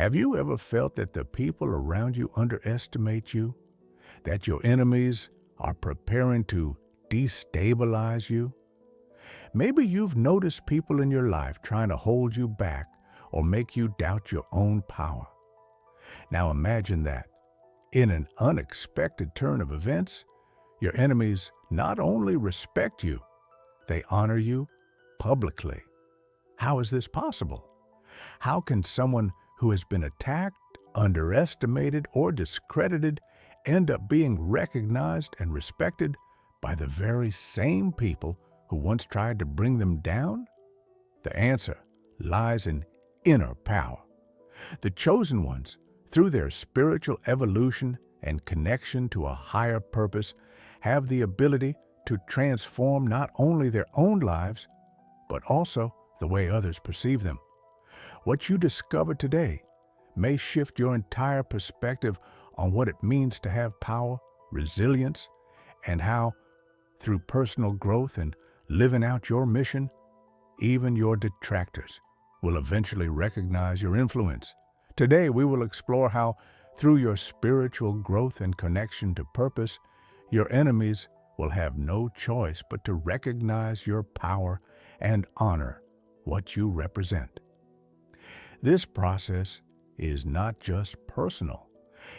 Have you ever felt that the people around you underestimate you? That your enemies are preparing to destabilize you? Maybe you've noticed people in your life trying to hold you back or make you doubt your own power. Now imagine that, in an unexpected turn of events, your enemies not only respect you, they honor you publicly. How is this possible? How can someone who has been attacked, underestimated, or discredited end up being recognized and respected by the very same people who once tried to bring them down? The answer lies in inner power. The chosen ones, through their spiritual evolution and connection to a higher purpose, have the ability to transform not only their own lives, but also the way others perceive them. What you discover today may shift your entire perspective on what it means to have power, resilience, and how, through personal growth and living out your mission, even your detractors will eventually recognize your influence. Today, we will explore how, through your spiritual growth and connection to purpose, your enemies will have no choice but to recognize your power and honor what you represent. This process is not just personal.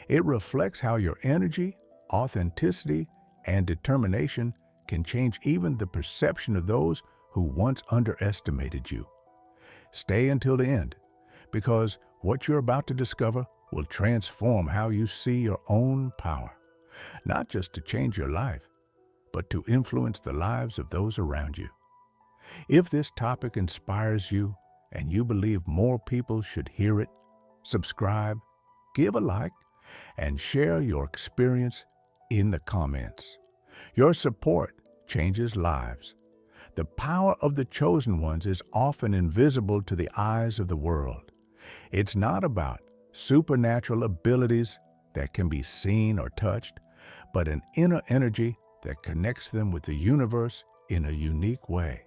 It reflects how your energy, authenticity, and determination can change even the perception of those who once underestimated you. Stay until the end, because what you're about to discover will transform how you see your own power, not just to change your life, but to influence the lives of those around you. If this topic inspires you and you believe more people should hear it, subscribe, give a like, and share your experience in the comments. Your support changes lives. The power of the chosen ones is often invisible to the eyes of the world. It's not about supernatural abilities that can be seen or touched, but an inner energy that connects them with the universe in a unique way.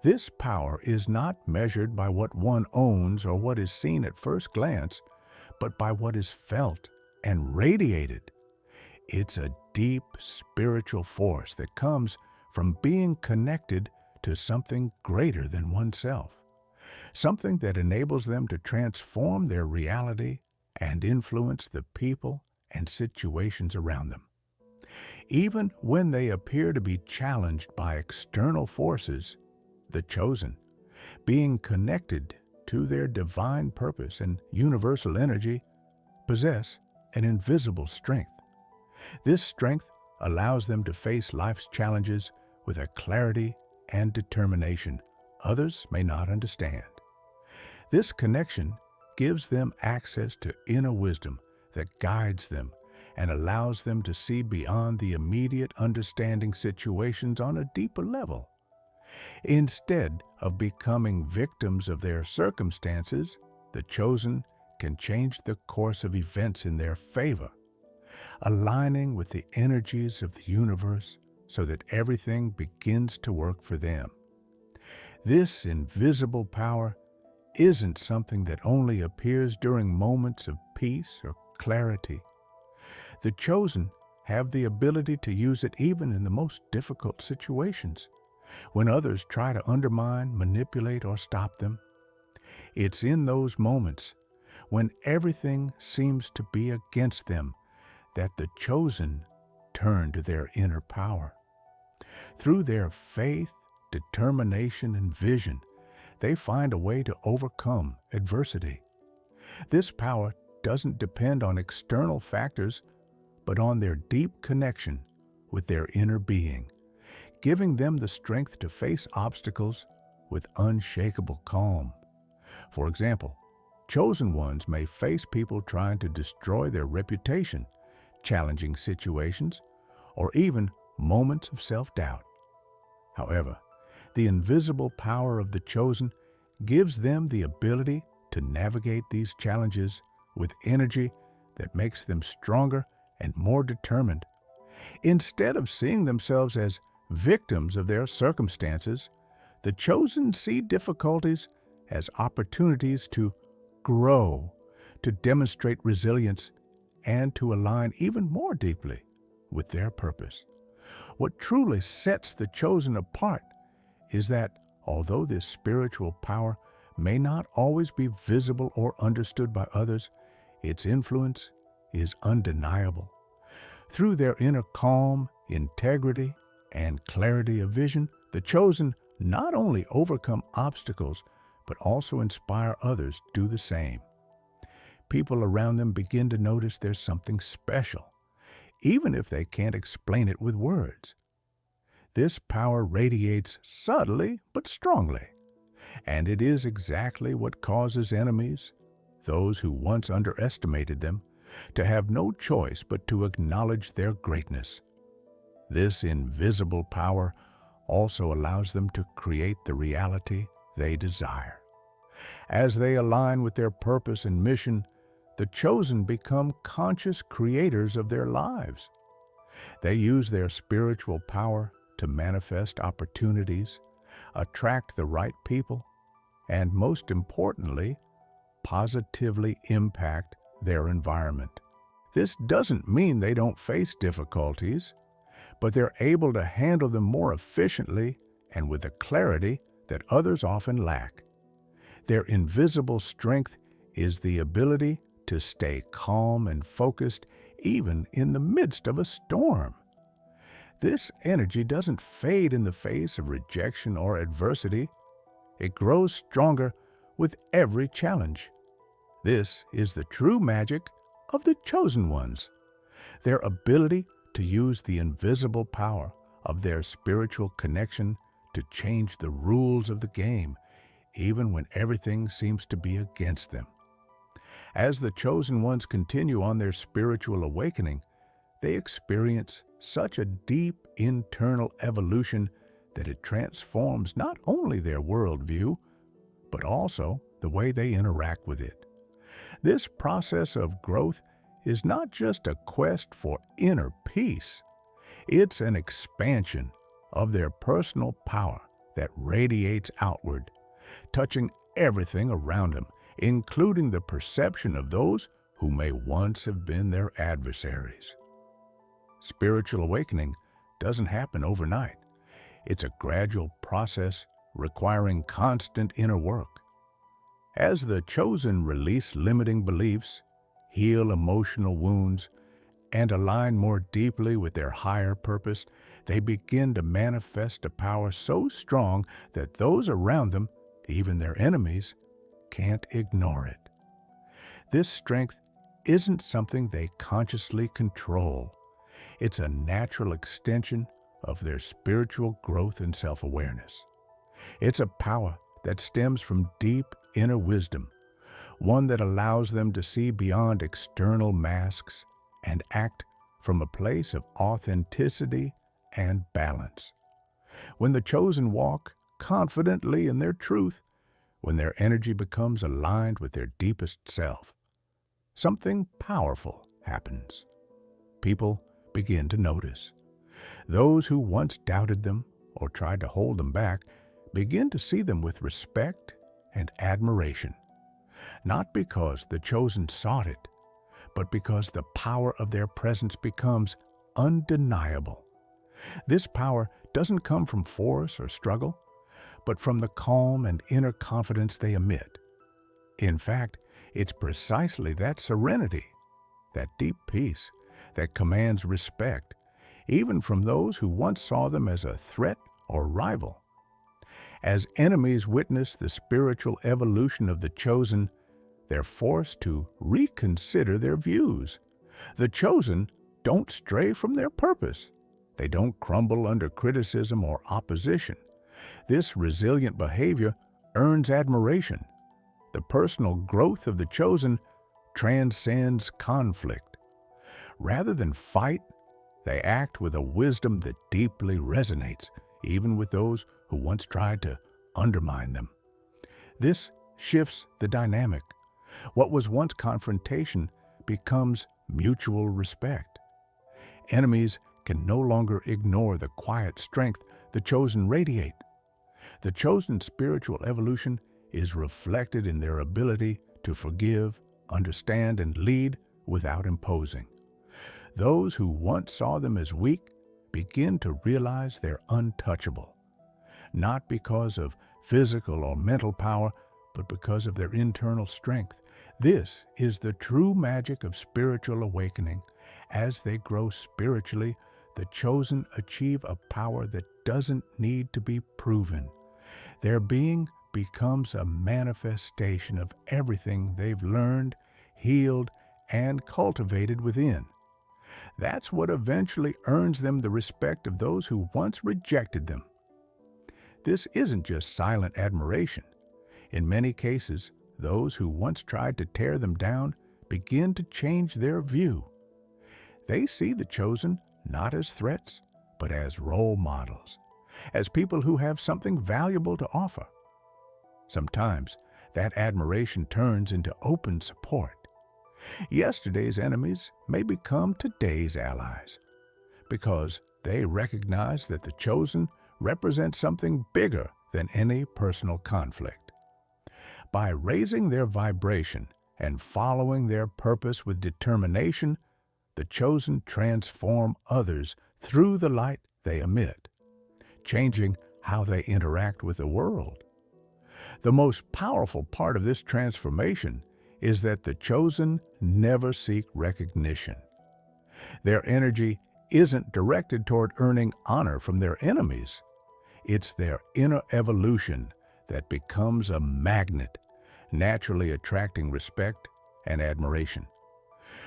This power is not measured by what one owns or what is seen at first glance, but by what is felt and radiated. It's a deep spiritual force that comes from being connected to something greater than oneself, something that enables them to transform their reality and influence the people and situations around them. Even when they appear to be challenged by external forces, the chosen, being connected to their divine purpose and universal energy, possess an invisible strength. This strength allows them to face life's challenges with a clarity and determination others may not understand. This connection gives them access to inner wisdom that guides them and allows them to see beyond the immediate understanding situations on a deeper level. Instead of becoming victims of their circumstances, the chosen can change the course of events in their favor, aligning with the energies of the universe so that everything begins to work for them. This invisible power isn't something that only appears during moments of peace or clarity. The chosen have the ability to use it even in the most difficult situations, when others try to undermine, manipulate, or stop them. It's in those moments, when everything seems to be against them, that the chosen turn to their inner power. Through their faith, determination, and vision, they find a way to overcome adversity. This power doesn't depend on external factors, but on their deep connection with their inner being, giving them the strength to face obstacles with unshakable calm. For example, chosen ones may face people trying to destroy their reputation, challenging situations, or even moments of self-doubt. However, the invisible power of the chosen gives them the ability to navigate these challenges with energy that makes them stronger and more determined. Instead of seeing themselves as victims of their circumstances, the chosen see difficulties as opportunities to grow, to demonstrate resilience and to align even more deeply with their purpose. What truly sets the chosen apart is that although this spiritual power may not always be visible or understood by others, its influence is undeniable. Through their inner calm, integrity, and clarity of vision, the chosen not only overcome obstacles, but also inspire others to do the same. People around them begin to notice there's something special, even if they can't explain it with words. This power radiates subtly but strongly, and it is exactly what causes enemies, those who once underestimated them, to have no choice but to acknowledge their greatness. This invisible power also allows them to create the reality they desire. As they align with their purpose and mission, the chosen become conscious creators of their lives. They use their spiritual power to manifest opportunities, attract the right people, and most importantly, positively impact their environment. This doesn't mean they don't face difficulties, but they're able to handle them more efficiently and with a clarity that others often lack. Their invisible strength is the ability to stay calm and focused even in the midst of a storm. This energy doesn't fade in the face of rejection or adversity. It grows stronger with every challenge. This is the true magic of the chosen ones. Their ability to use the invisible power of their spiritual connection to change the rules of the game, even when everything seems to be against them. As the chosen ones continue on their spiritual awakening, they experience such a deep internal evolution that it transforms not only their worldview, but also the way they interact with it. This process of growth is not just a quest for inner peace. It's an expansion of their personal power that radiates outward, touching everything around them, including the perception of those who may once have been their adversaries. Spiritual awakening doesn't happen overnight. It's a gradual process requiring constant inner work. As the chosen release limiting beliefs, heal emotional wounds, and align more deeply with their higher purpose, they begin to manifest a power so strong that those around them, even their enemies, can't ignore it. This strength isn't something they consciously control. It's a natural extension of their spiritual growth and self-awareness. It's a power that stems from deep inner wisdom, one that allows them to see beyond external masks and act from a place of authenticity and balance. When the chosen walk confidently in their truth, when their energy becomes aligned with their deepest self, something powerful happens. People begin to notice. Those who once doubted them or tried to hold them back begin to see them with respect and admiration, not because the chosen sought it, but because the power of their presence becomes undeniable. This power doesn't come from force or struggle, but from the calm and inner confidence they emit. In fact, it's precisely that serenity, that deep peace, that commands respect, even from those who once saw them as a threat or rival. As enemies witness the spiritual evolution of the chosen, they're forced to reconsider their views. The chosen don't stray from their purpose. They don't crumble under criticism or opposition. This resilient behavior earns admiration. The personal growth of the chosen transcends conflict. Rather than fight, they act with a wisdom that deeply resonates, even with those who once tried to undermine them. This shifts the dynamic. What was once confrontation becomes mutual respect. Enemies can no longer ignore the quiet strength the chosen radiate. The chosen spiritual evolution is reflected in their ability to forgive, understand, and lead without imposing. Those who once saw them as weak begin to realize they're untouchable, not because of physical or mental power, but because of their internal strength. This is the true magic of spiritual awakening. As they grow spiritually, the chosen achieve a power that doesn't need to be proven. Their being becomes a manifestation of everything they've learned, healed, and cultivated within. That's what eventually earns them the respect of those who once rejected them. This isn't just silent admiration. In many cases, those who once tried to tear them down begin to change their view. They see the chosen not as threats, but as role models, as people who have something valuable to offer. Sometimes that admiration turns into open support. Yesterday's enemies may become today's allies because they recognize that the chosen represent something bigger than any personal conflict. By raising their vibration and following their purpose with determination, the chosen transform others through the light they emit, changing how they interact with the world. The most powerful part of this transformation is that the chosen never seek recognition. Their energy isn't directed toward earning honor from their enemies. It's their inner evolution that becomes a magnet, naturally attracting respect and admiration.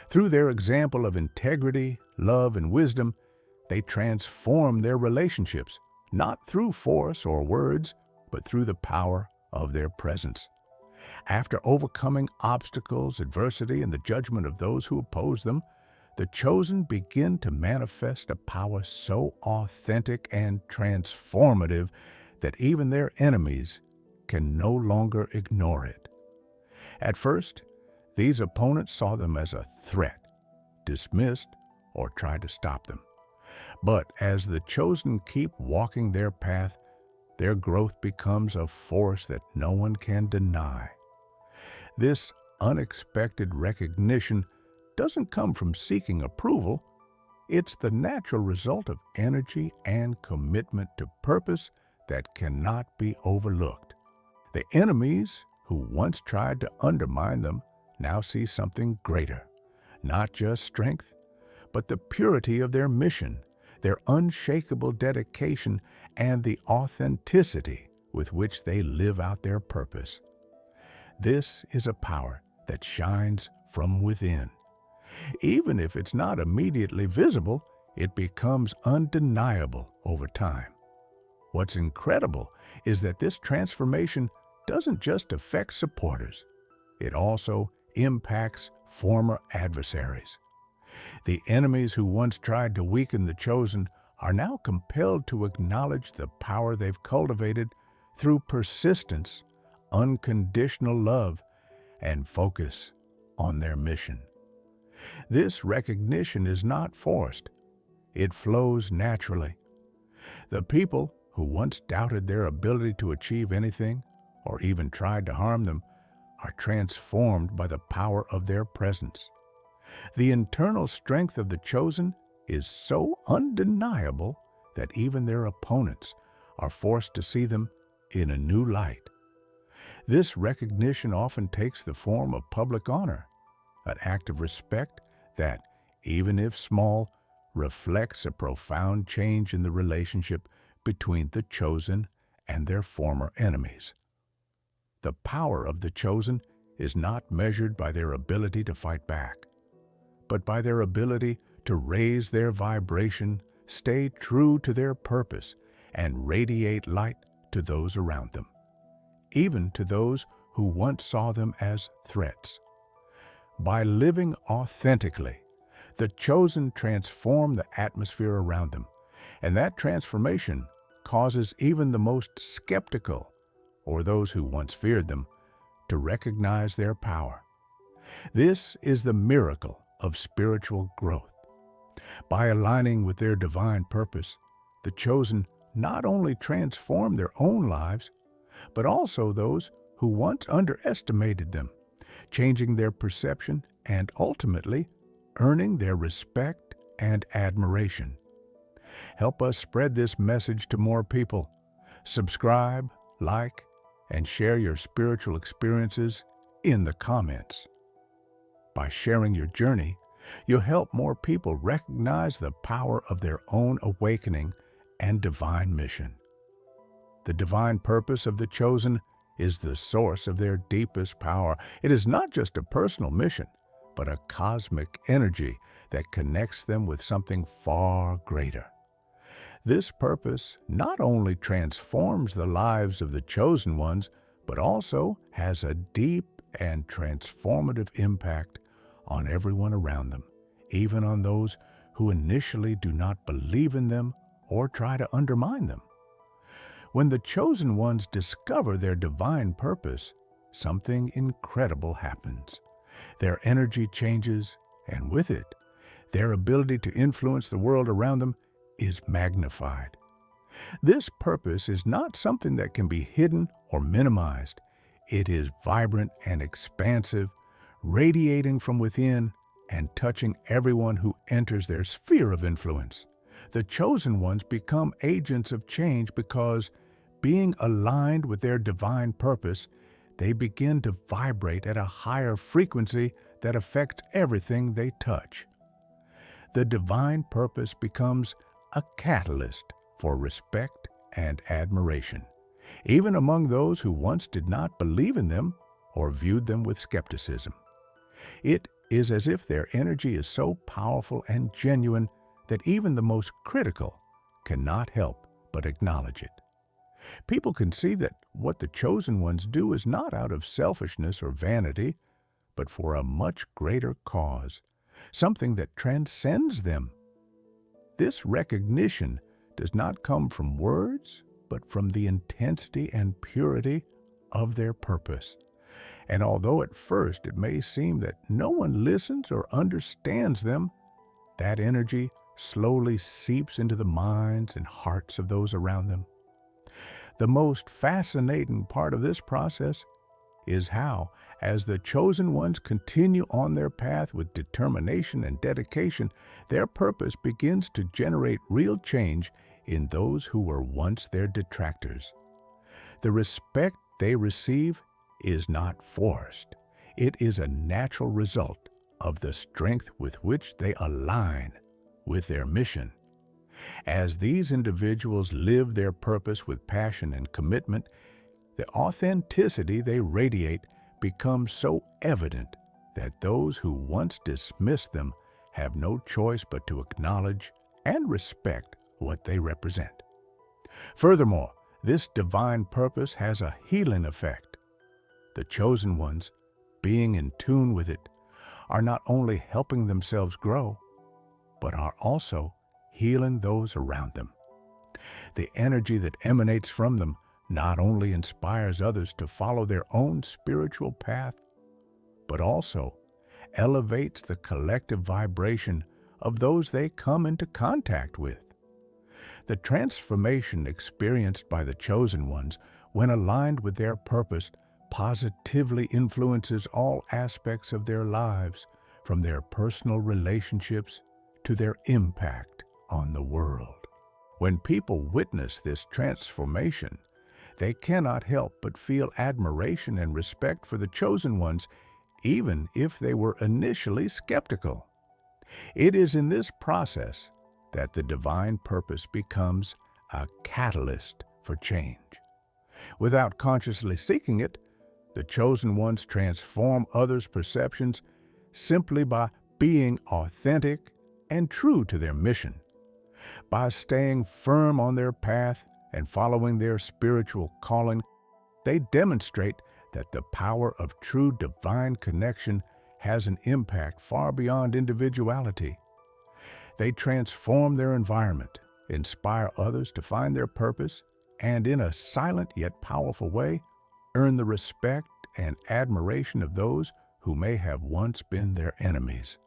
Through their example of integrity, love, and wisdom, they transform their relationships, not through force or words, but through the power of their presence. After overcoming obstacles, adversity, and the judgment of those who oppose them, the chosen begin to manifest a power so authentic and transformative that even their enemies can no longer ignore it. At first, these opponents saw them as a threat, dismissed, or tried to stop them. But as the chosen keep walking their path, their growth becomes a force that no one can deny. This unexpected recognition doesn't come from seeking approval. It's the natural result of energy and commitment to purpose that cannot be overlooked. The enemies who once tried to undermine them now see something greater, not just strength, but the purity of their mission, their unshakable dedication, and the authenticity with which they live out their purpose. This is a power that shines from within. Even if it's not immediately visible, it becomes undeniable over time. What's incredible is that this transformation doesn't just affect supporters. It also impacts former adversaries. The enemies who once tried to weaken the chosen are now compelled to acknowledge the power they've cultivated through persistence, unconditional love, and focus on their mission. This recognition is not forced. It flows naturally. The people who once doubted their ability to achieve anything, or even tried to harm them, are transformed by the power of their presence. The internal strength of the chosen is so undeniable that even their opponents are forced to see them in a new light. This recognition often takes the form of public honor, an act of respect that, even if small, reflects a profound change in the relationship between the chosen and their former enemies. The power of the chosen is not measured by their ability to fight back, but by their ability to raise their vibration, stay true to their purpose, and radiate light to those around them, even to those who once saw them as threats. By living authentically, the chosen transform the atmosphere around them, and that transformation causes even the most skeptical, or those who once feared them, to recognize their power. This is the miracle of spiritual growth. By aligning with their divine purpose, the chosen not only transform their own lives, but also those who once underestimated them. changing their perception and ultimately earning their respect and admiration. Help us spread this message to more people. Subscribe, like, and share your spiritual experiences in the comments. By sharing your journey, you'll help more people recognize the power of their own awakening and divine mission. The divine purpose of the chosen is the source of their deepest power. It is not just a personal mission, but a cosmic energy that connects them with something far greater. This purpose not only transforms the lives of the chosen ones, but also has a deep and transformative impact on everyone around them, even on those who initially do not believe in them or try to undermine them. When the chosen ones discover their divine purpose, something incredible happens. Their energy changes, and with it, their ability to influence the world around them is magnified. This purpose is not something that can be hidden or minimized. It is vibrant and expansive, radiating from within and touching everyone who enters their sphere of influence. The chosen ones become agents of change because, being aligned with their divine purpose, they begin to vibrate at a higher frequency that affects everything they touch. The divine purpose becomes a catalyst for respect and admiration, even among those who once did not believe in them or viewed them with skepticism. It is as if their energy is so powerful and genuine that even the most critical cannot help but acknowledge it. People can see that what the chosen ones do is not out of selfishness or vanity, but for a much greater cause, something that transcends them. This recognition does not come from words, but from the intensity and purity of their purpose. And although at first it may seem that no one listens or understands them, that energy slowly seeps into the minds and hearts of those around them. The most fascinating part of this process is how, as the chosen ones continue on their path with determination and dedication, their purpose begins to generate real change in those who were once their detractors. The respect they receive is not forced. It is a natural result of the strength with which they align with their mission. As these individuals live their purpose with passion and commitment, the authenticity they radiate becomes so evident that those who once dismissed them have no choice but to acknowledge and respect what they represent. Furthermore, this divine purpose has a healing effect. The chosen ones, being in tune with it, are not only helping themselves grow, but are also healing those around them. The energy that emanates from them not only inspires others to follow their own spiritual path, but also elevates the collective vibration of those they come into contact with. The transformation experienced by the chosen ones, when aligned with their purpose, positively influences all aspects of their lives, from their personal relationships to their impact on the world. When people witness this transformation, they cannot help but feel admiration and respect for the chosen ones, even if they were initially skeptical. It is in this process that the divine purpose becomes a catalyst for change. Without consciously seeking it, the chosen ones transform others' perceptions simply by being authentic and true to their mission. By staying firm on their path and following their spiritual calling, they demonstrate that the power of true divine connection has an impact far beyond individuality. They transform their environment, inspire others to find their purpose, and in a silent yet powerful way, earn the respect and admiration of those who may have once been their enemies.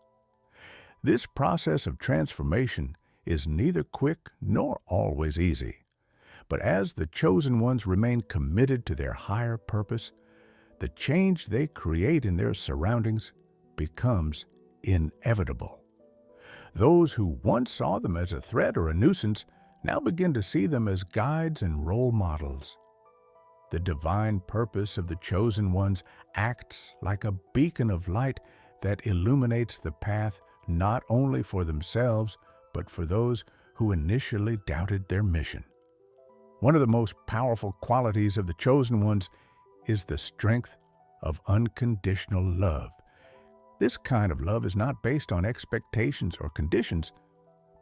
This process of transformation is neither quick nor always easy. But as the chosen ones remain committed to their higher purpose, the change they create in their surroundings becomes inevitable. Those who once saw them as a threat or a nuisance now begin to see them as guides and role models. The divine purpose of the chosen ones acts like a beacon of light that illuminates the path not only for themselves, but for those who initially doubted their mission. One of the most powerful qualities of the chosen ones is the strength of unconditional love. This kind of love is not based on expectations or conditions,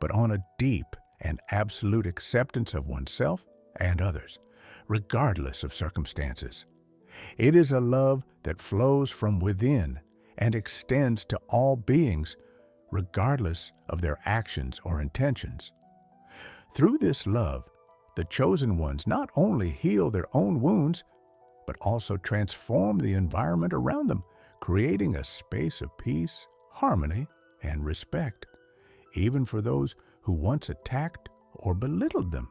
but on a deep and absolute acceptance of oneself and others, regardless of circumstances. It is a love that flows from within and extends to all beings, regardless of their actions or intentions. Through this love, the chosen ones not only heal their own wounds, but also transform the environment around them, creating a space of peace, harmony, and respect, even for those who once attacked or belittled them.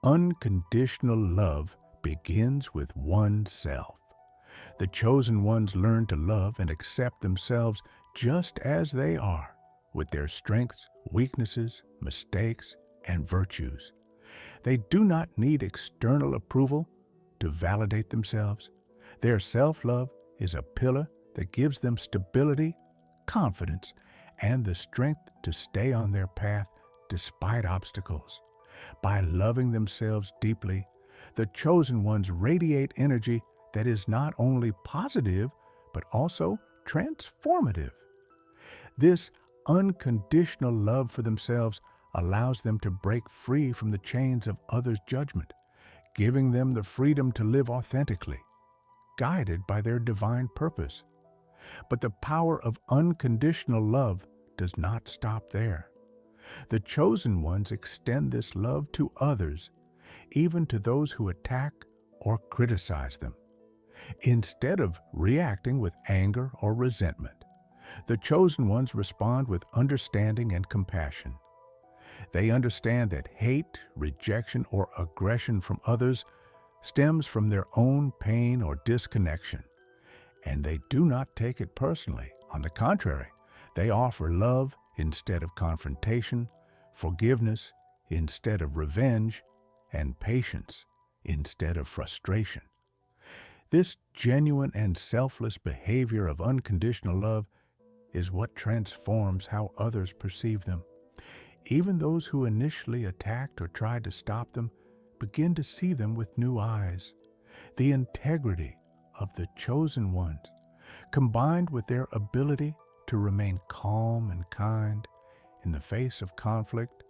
Unconditional love begins with oneself. The chosen ones learn to love and accept themselves just as they are, with their strengths, weaknesses, mistakes, and virtues. They do not need external approval to validate themselves. Their self-love is a pillar that gives them stability, confidence, and the strength to stay on their path despite obstacles. By loving themselves deeply, the chosen ones radiate energy that is not only positive, but also transformative. This unconditional love for themselves allows them to break free from the chains of others' judgment, giving them the freedom to live authentically, guided by their divine purpose. But the power of unconditional love does not stop there. The chosen ones extend this love to others, even to those who attack or criticize them. Instead of reacting with anger or resentment, the chosen ones respond with understanding and compassion. They understand that hate, rejection, or aggression from others stems from their own pain or disconnection, and they do not take it personally. On the contrary, they offer love instead of confrontation, forgiveness instead of revenge, and patience instead of frustration. This genuine and selfless behavior of unconditional love is what transforms how others perceive them. Even those who initially attacked or tried to stop them begin to see them with new eyes. The integrity of the chosen ones, combined with their ability to remain calm and kind in the face of conflict,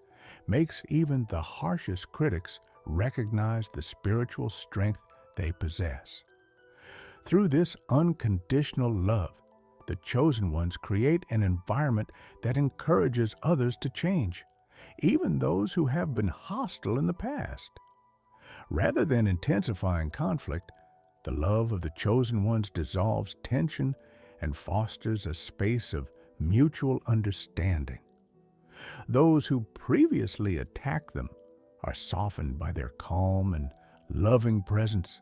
makes even the harshest critics recognize the spiritual strength they possess. Through this unconditional love, the chosen ones create an environment that encourages others to change, even those who have been hostile in the past. Rather than intensifying conflict, the love of the chosen ones dissolves tension and fosters a space of mutual understanding. Those who previously attacked them are softened by their calm and loving presence,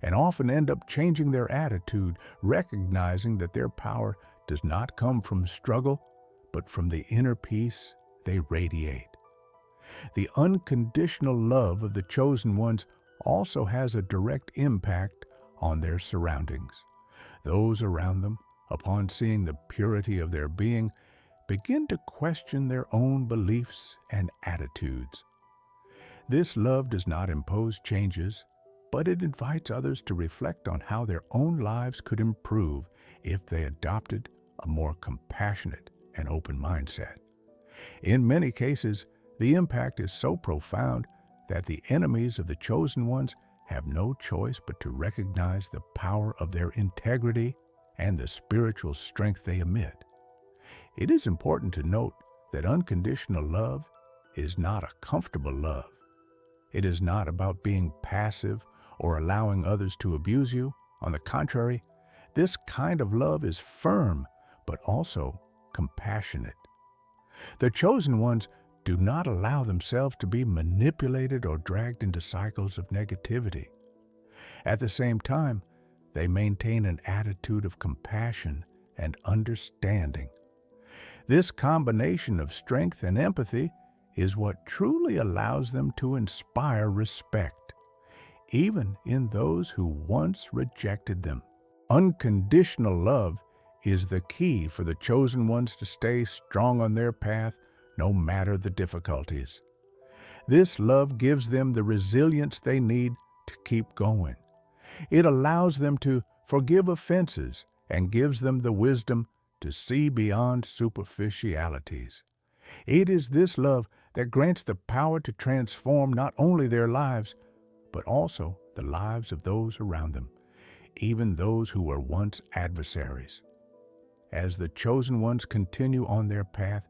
and often end up changing their attitude, recognizing that their power does not come from struggle, but from the inner peace they radiate. The unconditional love of the chosen ones also has a direct impact on their surroundings. Those around them, upon seeing the purity of their being, begin to question their own beliefs and attitudes. This love does not impose changes, but it invites others to reflect on how their own lives could improve if they adopted a more compassionate and open mindset. In many cases, the impact is so profound that the enemies of the chosen ones have no choice but to recognize the power of their integrity and the spiritual strength they emit. It is important to note that unconditional love is not a comfortable love. It is not about being passive or allowing others to abuse you. On the contrary, this kind of love is firm, but also compassionate. The chosen ones do not allow themselves to be manipulated or dragged into cycles of negativity. At the same time, they maintain an attitude of compassion and understanding. This combination of strength and empathy is what truly allows them to inspire respect, even in those who once rejected them. Unconditional love is the key for the chosen ones to stay strong on their path no matter the difficulties. This love gives them the resilience they need to keep going. It allows them to forgive offenses and gives them the wisdom to see beyond superficialities. It is this love that grants the power to transform not only their lives, but also the lives of those around them, even those who were once adversaries. As the chosen ones continue on their path,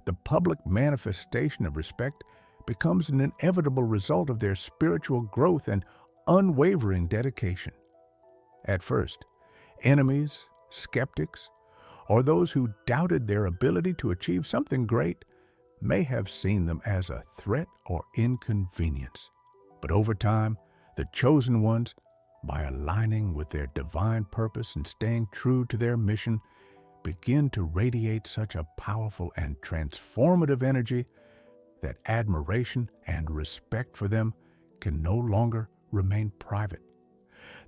the public manifestation of respect becomes an inevitable result of their spiritual growth and unwavering dedication. At first, enemies, skeptics, or those who doubted their ability to achieve something great may have seen them as a threat or inconvenience. But over time, the chosen ones, by aligning with their divine purpose and staying true to their mission, begin to radiate such a powerful and transformative energy that admiration and respect for them can no longer remain private.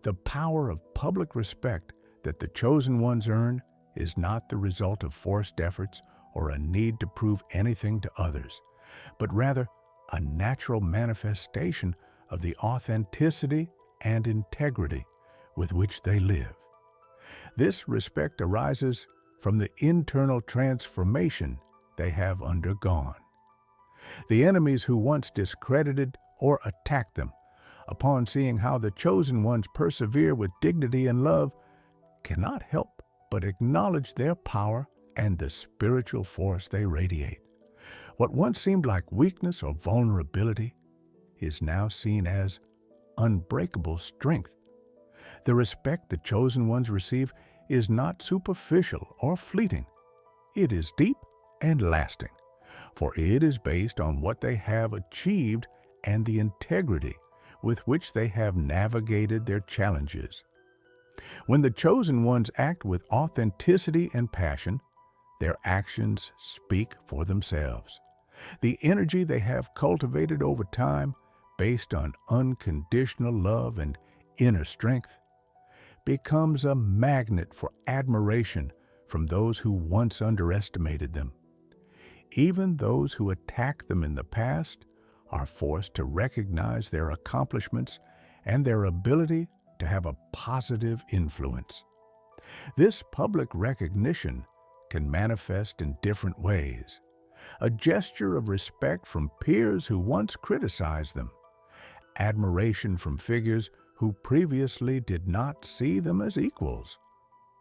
The power of public respect that the chosen ones earn is not the result of forced efforts or a need to prove anything to others, but rather a natural manifestation of the authenticity and integrity with which they live. This respect arises from the internal transformation they have undergone. The enemies who once discredited or attacked them, upon seeing how the chosen ones persevere with dignity and love, cannot help but acknowledge their power and the spiritual force they radiate. What once seemed like weakness or vulnerability is now seen as unbreakable strength. The respect the chosen ones receive is not superficial or fleeting. It is deep and lasting, for it is based on what they have achieved and the integrity with which they have navigated their challenges. When the chosen ones act with authenticity and passion, their actions speak for themselves. The energy they have cultivated over time, based on unconditional love and inner strength, becomes a magnet for admiration from those who once underestimated them. Even those who attacked them in the past are forced to recognize their accomplishments and their ability to have a positive influence. This public recognition can manifest in different ways. A gesture of respect from peers who once criticized them, admiration from figures who previously did not see them as equals,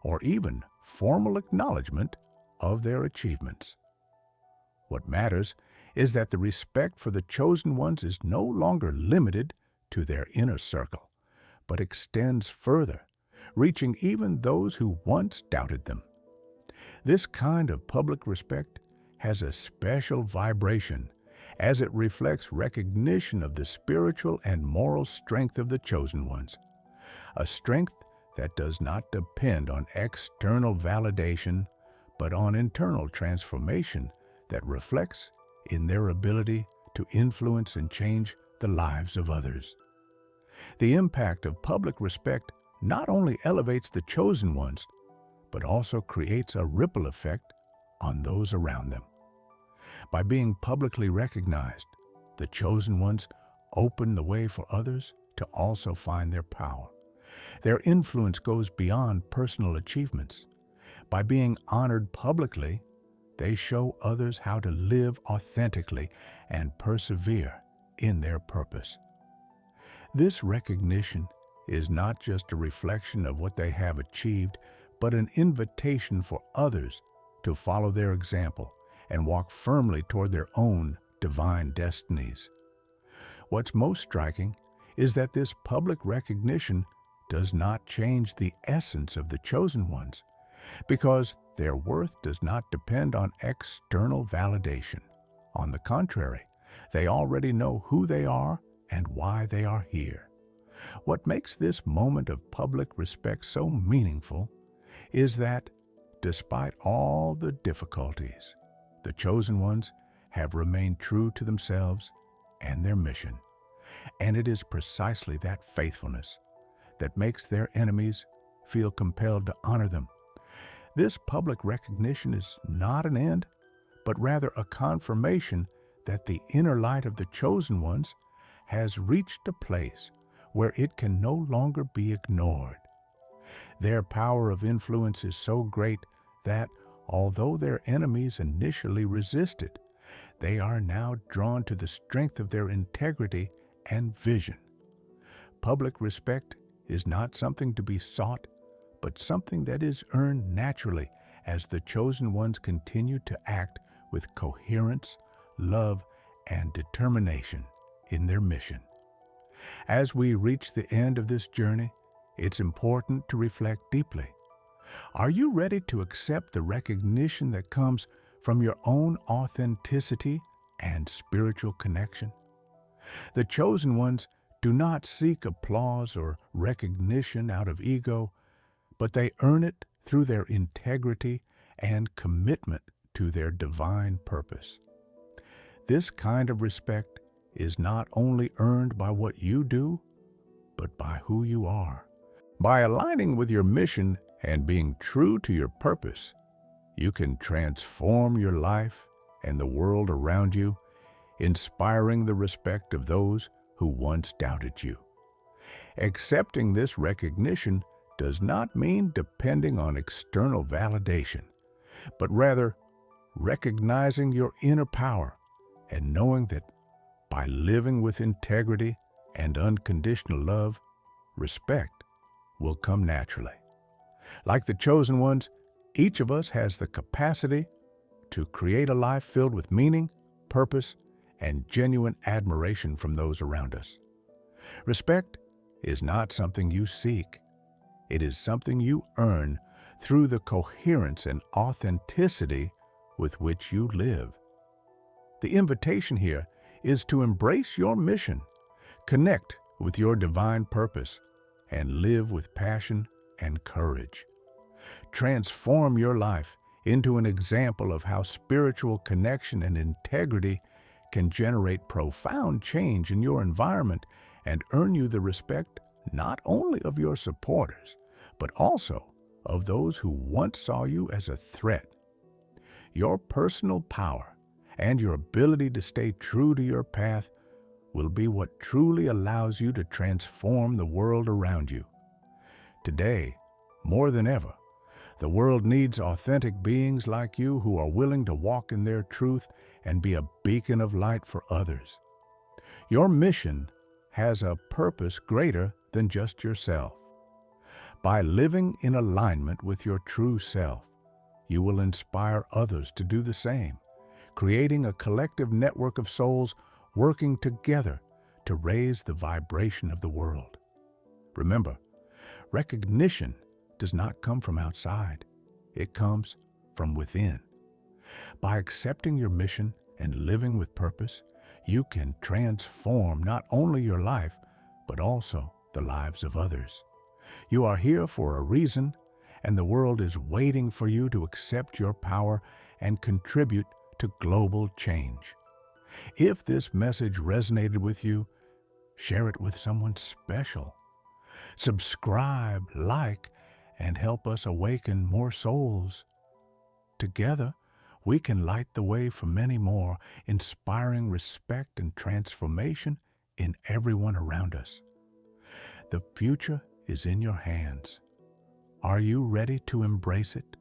or even formal acknowledgement of their achievements. What matters is that the respect for the chosen ones is no longer limited to their inner circle, but extends further, reaching even those who once doubted them. This kind of public respect has a special vibration as it reflects recognition of the spiritual and moral strength of the chosen ones, a strength that does not depend on external validation, but on internal transformation that reflects in their ability to influence and change the lives of others. The impact of public respect not only elevates the chosen ones, but also creates a ripple effect on those around them. By being publicly recognized, the chosen ones open the way for others to also find their power. Their influence goes beyond personal achievements. By being honored publicly, they show others how to live authentically and persevere in their purpose. This recognition is not just a reflection of what they have achieved, but an invitation for others to follow their example and walk firmly toward their own divine destinies. What's most striking is that this public recognition does not change the essence of the chosen ones, because their worth does not depend on external validation. On the contrary, they already know who they are and why they are here. What makes this moment of public respect so meaningful is that, despite all the difficulties, the chosen ones have remained true to themselves and their mission. And it is precisely that faithfulness that makes their enemies feel compelled to honor them. This public recognition is not an end, but rather a confirmation that the inner light of the chosen ones has reached a place where it can no longer be ignored. Their power of influence is so great that, although their enemies initially resisted, they are now drawn to the strength of their integrity and vision. Public respect is not something to be sought, but something that is earned naturally as the chosen ones continue to act with coherence, love, and determination in their mission. As we reach the end of this journey, it's important to reflect deeply. Are you ready to accept the recognition that comes from your own authenticity and spiritual connection? The chosen ones do not seek applause or recognition out of ego, but they earn it through their integrity and commitment to their divine purpose. This kind of respect is not only earned by what you do, but by who you are. By aligning with your mission and being true to your purpose, you can transform your life and the world around you, inspiring the respect of those who once doubted you. Accepting this recognition does not mean depending on external validation, but rather recognizing your inner power and knowing that by living with integrity and unconditional love, respect will come naturally. Like the chosen ones, each of us has the capacity to create a life filled with meaning, purpose, and genuine admiration from those around us. Respect is not something you seek. It is something you earn through the coherence and authenticity with which you live. The invitation here is to embrace your mission, connect with your divine purpose, and live with passion and courage. Transform your life into an example of how spiritual connection and integrity can generate profound change in your environment and earn you the respect not only of your supporters, but also of those who once saw you as a threat. Your personal power and your ability to stay true to your path will be what truly allows you to transform the world around you. Today, more than ever, the world needs authentic beings like you who are willing to walk in their truth and be a beacon of light for others. Your mission has a purpose greater than just yourself. By living in alignment with your true self, you will inspire others to do the same, creating a collective network of souls working together to raise the vibration of the world. Remember, recognition does not come from outside. It comes from within. By accepting your mission and living with purpose, you can transform not only your life, but also the lives of others. You are here for a reason, and the world is waiting for you to accept your power and contribute to global change. If this message resonated with you, share it with someone special. Subscribe, like, and help us awaken more souls. Together, we can light the way for many more, inspiring respect and transformation in everyone around us. The future is in your hands. Are you ready to embrace it?